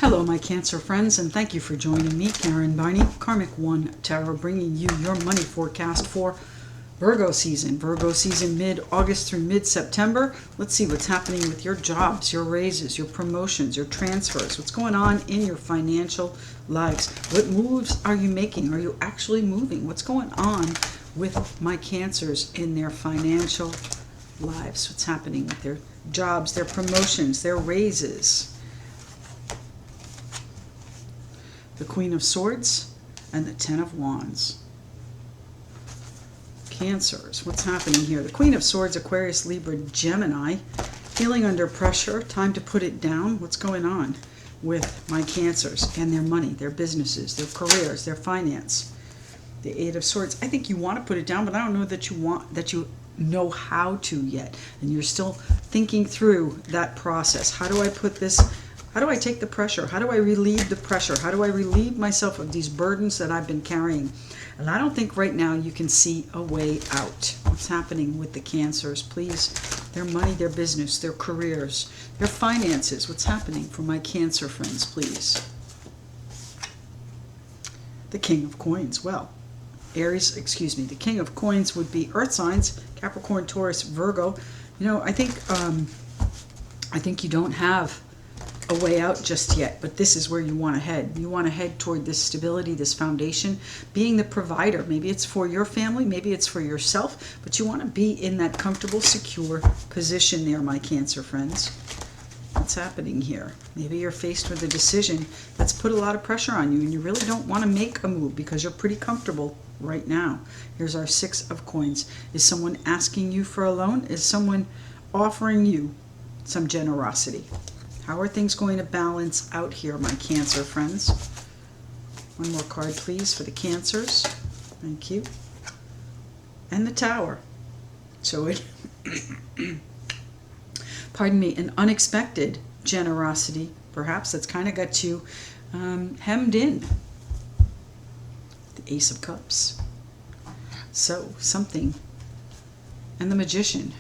Hello, my Cancer friends, and thank you for joining me, Karen Barney, Karmic One Tarot, bringing you your money forecast for Virgo season. Virgo season mid-August through mid-September. Let's see what's happening with your jobs, your raises, your promotions, your transfers. What's going on in your financial lives? What moves are you making? Are you actually moving? What's going on with my Cancers in their financial lives? What's happening with their jobs, their promotions, their raises? The Queen of Swords and the Ten of Wands. Cancers, what's happening here? The Queen of Swords, Aquarius, Libra, Gemini. Feeling under pressure, time to put it down. What's going on with my Cancers and their money, their businesses, their careers, their finance? The Eight of Swords. I think you want to put it down, but I don't know that you know how to yet. And you're still thinking through that process. How do I put this? How do I take the pressure? How do I relieve the pressure? How do I relieve myself of these burdens that I've been carrying? And I don't think right now you can see a way out. What's happening with the Cancers? Please, their money, their business, their careers, their finances. What's happening for my Cancer friends, please? The King of Coins. Well, the King of Coins would be Earth signs, Capricorn, Taurus, Virgo. You know, I think you don't have a way out just yet, but this is where you want to head. You want to head toward this stability, this foundation, being the provider. Maybe it's for your family, maybe it's for yourself, but you want to be in that comfortable, secure position there, my Cancer friends. What's happening here? Maybe you're faced with a decision that's put a lot of pressure on you and you really don't want to make a move because you're pretty comfortable right now. Here's our Six of Coins. Is someone asking you for a loan? Is someone offering you some generosity? How are things going to balance out here, my Cancer friends? One more card, please, for the Cancers. Thank you. And the Tower. So it, pardon me, an unexpected generosity, perhaps, that's kind of got you hemmed in. The Ace of Cups. So, something. And the Magician.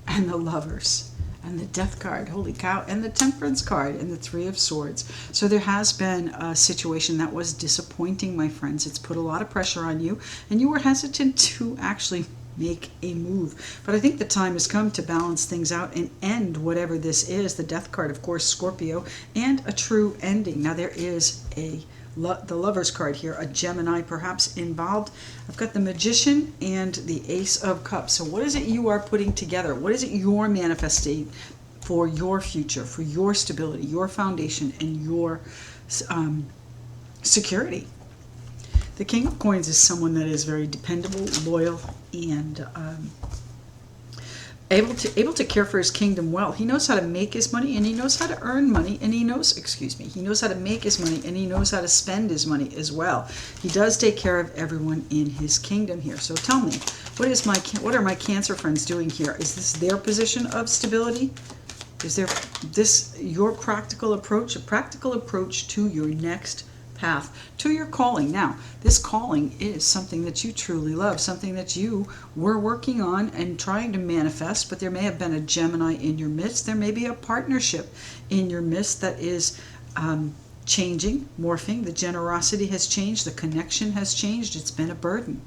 And the Lovers. And the Death card, holy cow, and the Temperance card, and the Three of Swords. So there has been a situation that was disappointing, my friends. It's put a lot of pressure on you, and you were hesitant to actually make a move. But I think the time has come to balance things out and end whatever this is. The Death card, of course, Scorpio, and a true ending. Now there is the Lovers card here, a Gemini perhaps involved. I've got the Magician and the Ace of Cups. So what is it you are putting together? What is it you're manifesting for your future, for your stability, your foundation, and your security? The King of Coins is someone that is very dependable, loyal, and able to care for his kingdom well. He knows how to make his money, and he knows how to earn money, and he knows how to make his money, and he knows how to spend his money as well. He does take care of everyone in his kingdom here. So tell me, what are my Cancer friends doing here? Is this their position of stability? Is this your practical approach, a practical approach to your next path, to your calling? Now, this calling is something that you truly love, something that you were working on and trying to manifest, but there may have been a Gemini in your midst. There may be a partnership in your midst that is changing, morphing. The generosity has changed. The connection has changed. It's been a burden.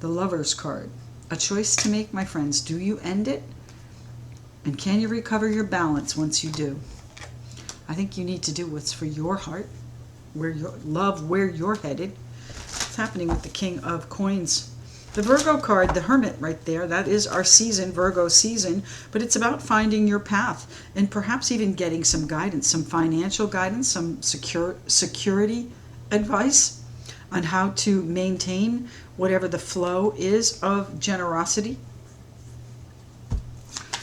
The Lovers card. A choice to make, my friends. Do you end it? And can you recover your balance once you do? I think you need to do what's for your heart, where you're headed. What's happening with the King of Coins? The Virgo card, the Hermit right there, that is our season, Virgo season, but it's about finding your path and perhaps even getting some guidance, some financial guidance, some security advice on how to maintain whatever the flow is of generosity.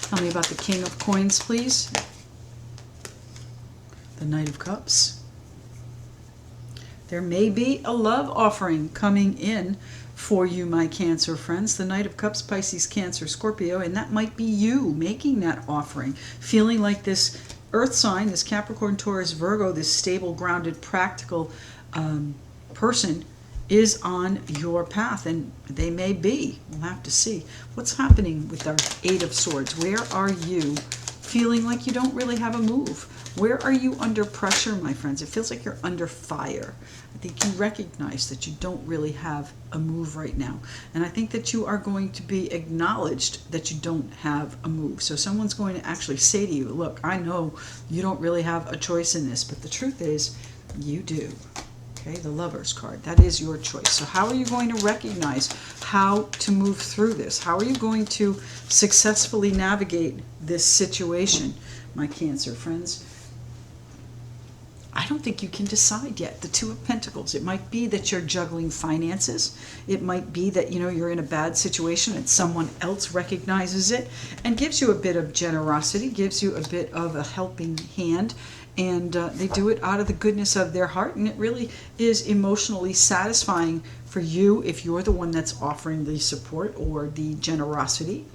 Tell me about the King of Coins, please. The Knight of Cups. There may be a love offering coming in for you, my Cancer friends. The Knight of Cups, Pisces, Cancer, Scorpio, and that might be you making that offering, feeling like this Earth sign, this Capricorn, Taurus, Virgo, this stable, grounded, practical person is on your path, and they may be. We'll have to see. What's happening with our Eight of Swords? Where are you feeling like you don't really have a move. Where are you under pressure, my friends? It feels like you're under fire. I think you recognize that you don't really have a move right now. And I think that you are going to be acknowledged that you don't have a move. So someone's going to actually say to you, look, I know you don't really have a choice in this, but the truth is you do. Okay, the Lover's card, that is your choice. So how are you going to recognize how to move through this? How are you going to successfully navigate this situation, my Cancer friends? I don't think you can decide yet. The Two of Pentacles. It might be that you're juggling finances. It might be that, you know, you're in a bad situation and someone else recognizes it and gives you a bit of generosity, gives you a bit of a helping hand, and they do it out of the goodness of their heart, and it really is emotionally satisfying for you if you're the one that's offering the support or the generosity.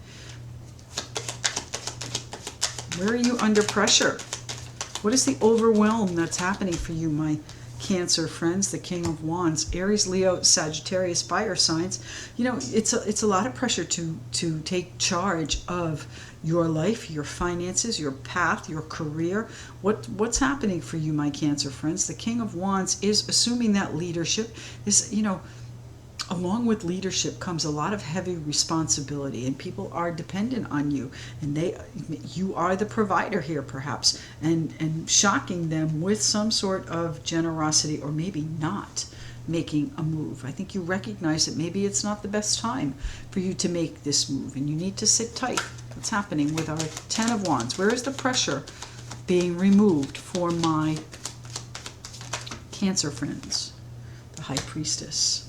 Where are you under pressure? What is the overwhelm that's happening for you, my Cancer friends? The King of Wands, Aries, Leo, Sagittarius, fire signs. You know, it's a lot of pressure to take charge of your life, your finances, your path, your career. What's happening for you, my Cancer friends? The King of Wands is assuming that leadership is, you know, along with leadership comes a lot of heavy responsibility, and people are dependent on you, and you are the provider here perhaps, and shocking them with some sort of generosity, or maybe not making a move. I think you recognize that maybe it's not the best time for you to make this move, and you need to sit tight. What's happening with our Ten of Wands? Where is the pressure being removed for my Cancer friends? The High Priestess.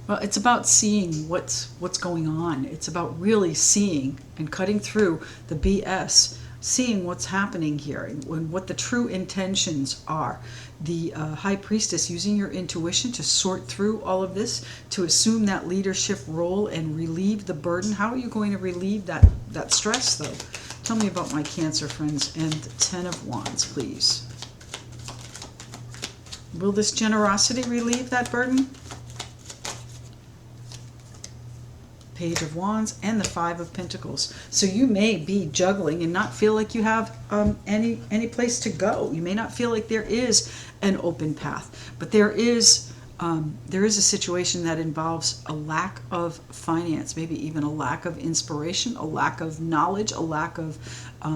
Well, it's about seeing what's going on. It's about really seeing and cutting through the BS, seeing what's happening here and what the true intentions are. The High Priestess, using your intuition to sort through all of this, to assume that leadership role and relieve the burden. How are you going to relieve that stress, though? Tell me about my Cancer friends and the Ten of Wands, please. Will this generosity relieve that burden? Page of Wands and the Five of Pentacles. So you may be juggling and not feel like you have any place to go. You may not feel like there is an open path, but there is a situation that involves a lack of finance, maybe even a lack of inspiration, a lack of knowledge, a lack of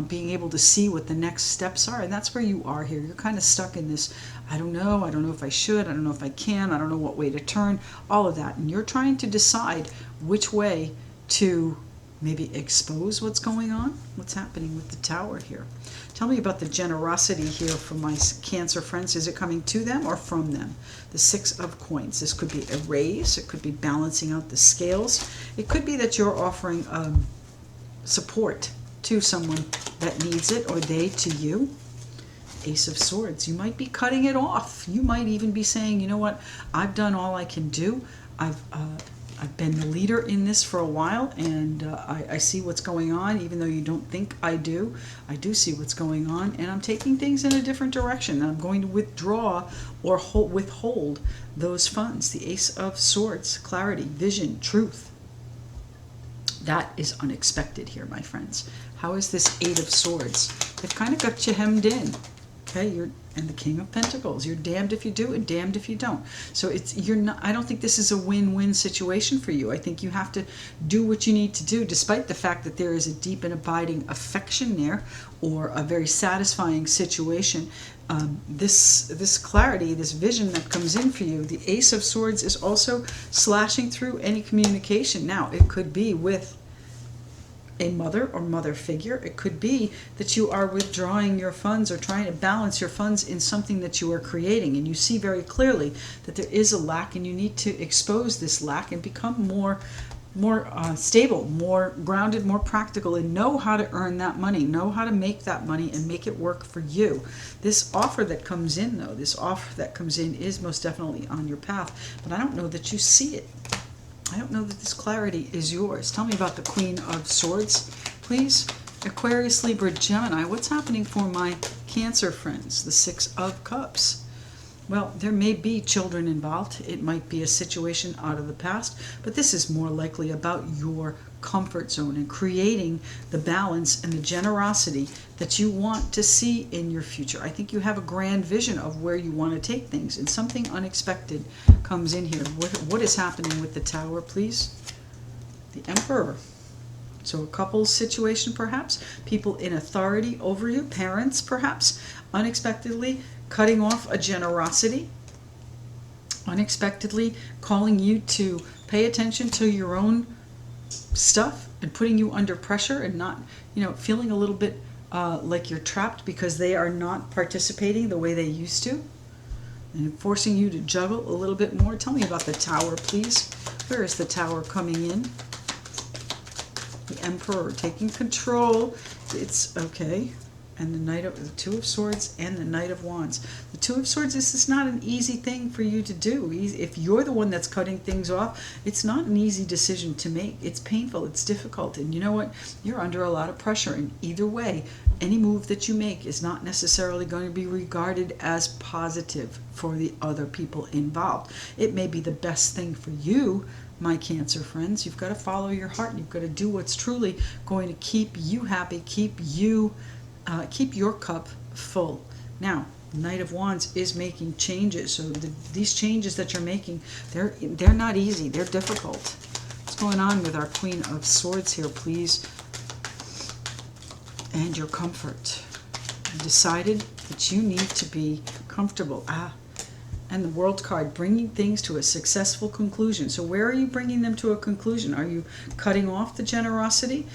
being able to see what the next steps are. And that's where you are here. You're kind of stuck in this, I don't know if I should, I don't know if I can, I don't know what way to turn, all of that. And you're trying to decide which way to maybe expose what's going on. What's happening with the Tower here? Tell me about the generosity here from my Cancer friends. Is it coming to them or from them? The Six of Coins. This could be a raise. It could be balancing out the scales. It could be that you're offering support to someone that needs it, or they to you. Ace of Swords. You might be cutting it off. You might even be saying, you know what, I've done all I can do. I've been the leader in this for a while, and I see what's going on, even though you don't think I do. I do see what's going on, and I'm taking things in a different direction. I'm going to withdraw or withhold those funds. The Ace of Swords, clarity, vision, truth. That is unexpected here, my friends. How is this Eight of Swords? They've kind of got you hemmed in. Okay, and the King of Pentacles. You're damned if you do and damned if you don't. So you're not. I don't think this is a win-win situation for you. I think you have to do what you need to do, despite the fact that there is a deep and abiding affection there, or a very satisfying situation. This clarity, this vision that comes in for you, the Ace of Swords is also slashing through any communication. Now, it could be with a mother or mother figure. It could be that you are withdrawing your funds or trying to balance your funds in something that you are creating, and you see very clearly that there is a lack, and you need to expose this lack and become more stable, more grounded, more practical, and know how to earn that money, know how to make that money and make it work for you. This offer that comes in, though, is most definitely on your path, but I don't know that you see it. I don't know that this clarity is yours. Tell me about the Queen of Swords, please. Aquarius, Libra, Gemini. What's happening for my Cancer friends? The Six of Cups. Well, there may be children involved. It might be a situation out of the past, but this is more likely about your comfort zone and creating the balance and the generosity that you want to see in your future. I think you have a grand vision of where you want to take things, and something unexpected comes in here. What is happening with the Tower, please? The Emperor. So a couple's situation, perhaps, people in authority over you, parents perhaps, unexpectedly cutting off a generosity, unexpectedly calling you to pay attention to your own stuff and putting you under pressure and not, feeling a little bit like you're trapped because they are not participating the way they used to, and forcing you to juggle a little bit more. Tell me about the Tower, please. Where is the Tower coming in? The Emperor taking control. It's okay. And the Two of Swords and the Knight of Wands. The Two of Swords, this is not an easy thing for you to do. If you're the one that's cutting things off, it's not an easy decision to make. It's painful, it's difficult, and you know what? You're under a lot of pressure, and either way, any move that you make is not necessarily going to be regarded as positive for the other people involved. It may be the best thing for you, my Cancer friends. You've got to follow your heart. You've got to do what's truly going to keep you happy, keep your cup full. Now, Knight of Wands is making changes. So these changes that you're making, they're not easy. They're difficult. What's going on with our Queen of Swords here, please? And your comfort. You decided that you need to be comfortable. And the World card, bringing things to a successful conclusion. So where are you bringing them to a conclusion? Are you cutting off the generosity?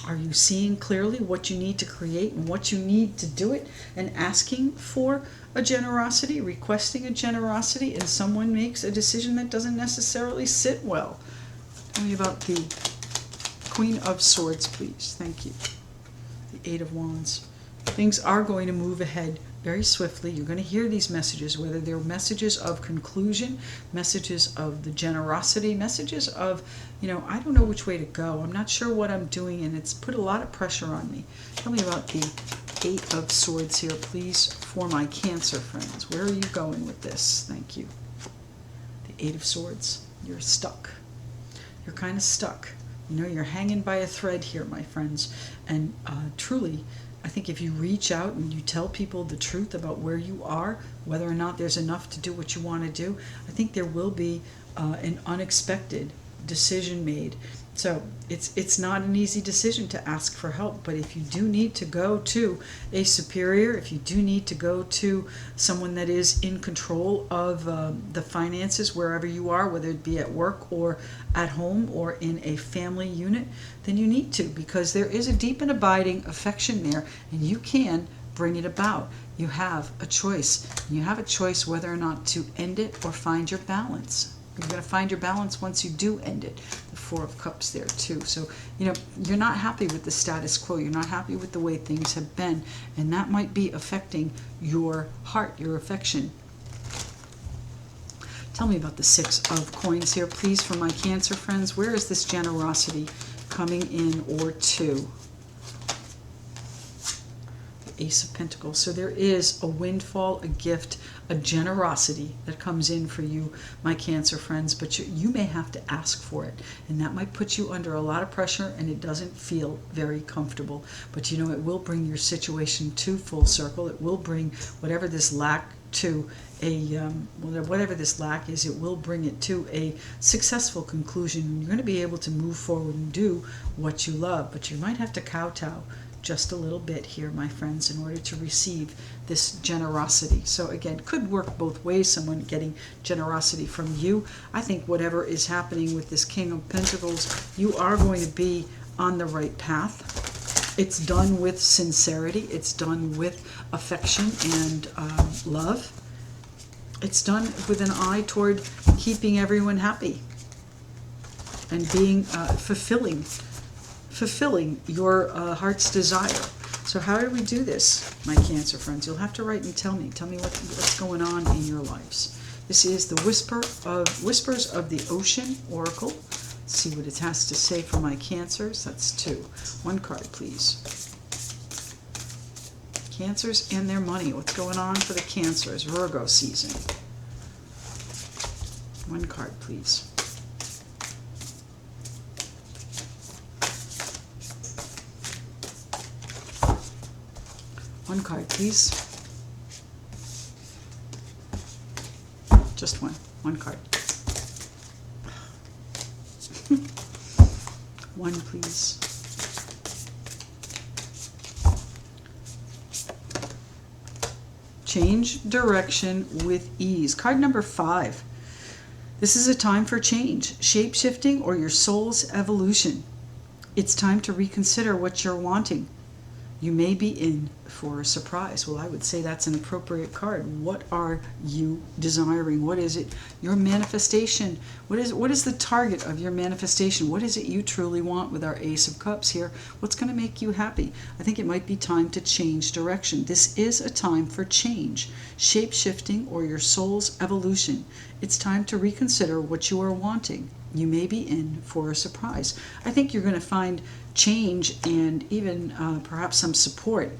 Are you seeing clearly what you need to create and what you need to do it, and asking for a generosity, requesting a generosity, and someone makes a decision that doesn't necessarily sit well? Tell me about the Queen of Swords, please. Thank you. The Eight of Wands. Things are going to move ahead very swiftly. You're going to hear these messages, whether they're messages of conclusion, messages of the generosity, messages of, I don't know which way to go. I'm not sure what I'm doing, and it's put a lot of pressure on me. Tell me about the Eight of Swords here, please, for my Cancer friends. Where are you going with this? Thank you. The Eight of Swords. You're stuck. You're kind of stuck. You're hanging by a thread here, my friends. And truly, I think if you reach out and you tell people the truth about where you are, whether or not there's enough to do what you want to do, I think there will be an unexpected decision made. So it's not an easy decision to ask for help, but if you do need to go to a superior, if you do need to go to someone that is in control of the finances wherever you are, whether it be at work or at home or in a family unit, then you need to, because there is a deep and abiding affection there, and you can bring it about. You have a choice. You have a choice whether or not to end it or find your balance. You're going to find your balance once you do end it. The Four of Cups there too. So, you're not happy with the status quo. You're not happy with the way things have been. And that might be affecting your heart, your affection. Tell me about the Six of Coins here, please, for my Cancer friends. Where is this generosity coming in or to? The Ace of Pentacles. So there is a windfall, a gift, a generosity that comes in for you, my Cancer friends, but you may have to ask for it, and that might put you under a lot of pressure, and it doesn't feel very comfortable. But it will bring your situation to full circle. It will bring whatever this lack to whatever this lack is, it will bring it to a successful conclusion. You're going to be able to move forward and do what you love, but you might have to kowtow just a little bit here, my friends, in order to receive this generosity. So again, could work both ways, someone getting generosity from you. I think whatever is happening with this King of Pentacles, you are going to be on the right path. It's done with sincerity. It's done with affection and love. It's done with an eye toward keeping everyone happy and being fulfilling your heart's desire. So how do we do this, my Cancer friends? You'll have to write and tell me. Tell me what's going on in your lives. This is the Whispers of the Ocean Oracle. Let's see what it has to say for my Cancers. That's 2. One card, please. Cancers and their money. What's going on for the Cancers? Virgo season. One card, please. One card, please. Just one. One card. One, please. Change direction with ease. Card number 5. This is a time for change, shape-shifting, or your soul's evolution. It's time to reconsider what you're wanting. You may be in for a surprise. Well, I would say that's an appropriate card. What are you desiring? What is it? Your manifestation. What is the target of your manifestation? What is it you truly want with our Ace of Cups here? What's going to make you happy? I think it might be time to change direction. This is a time for change, shape-shifting, or your soul's evolution. It's time to reconsider what you are wanting. You may be in for a surprise. I think you're going to find change and even perhaps some support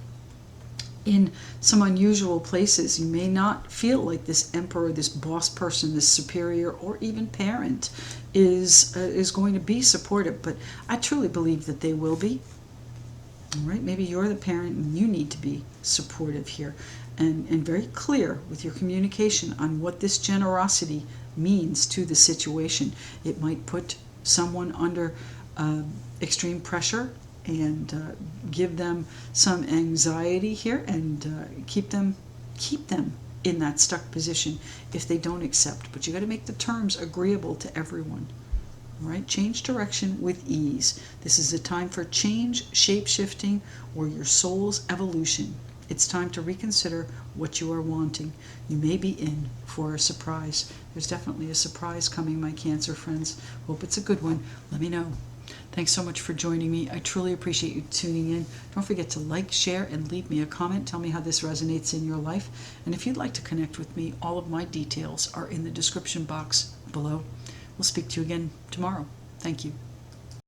in some unusual places. You may not feel like this emperor, this boss person, this superior, or even parent is going to be supportive, but I truly believe that they will be. All right, maybe you're the parent and you need to be supportive here and very clear with your communication on what this generosity means to the situation. It might put someone under extreme pressure and give them some anxiety here and keep them in that stuck position if they don't accept. But you got to make the terms agreeable to everyone. All right, change direction with ease. This is a time for change, shape-shifting, or your soul's evolution. It's time to reconsider what you are wanting. You may be in for a surprise. There's definitely a surprise coming, my Cancer friends. Hope it's a good one. Let me know. Thanks so much for joining me. I truly appreciate you tuning in. Don't forget to like, share, and leave me a comment. Tell me how this resonates in your life. And if you'd like to connect with me, all of my details are in the description box below. We'll speak to you again tomorrow. Thank you.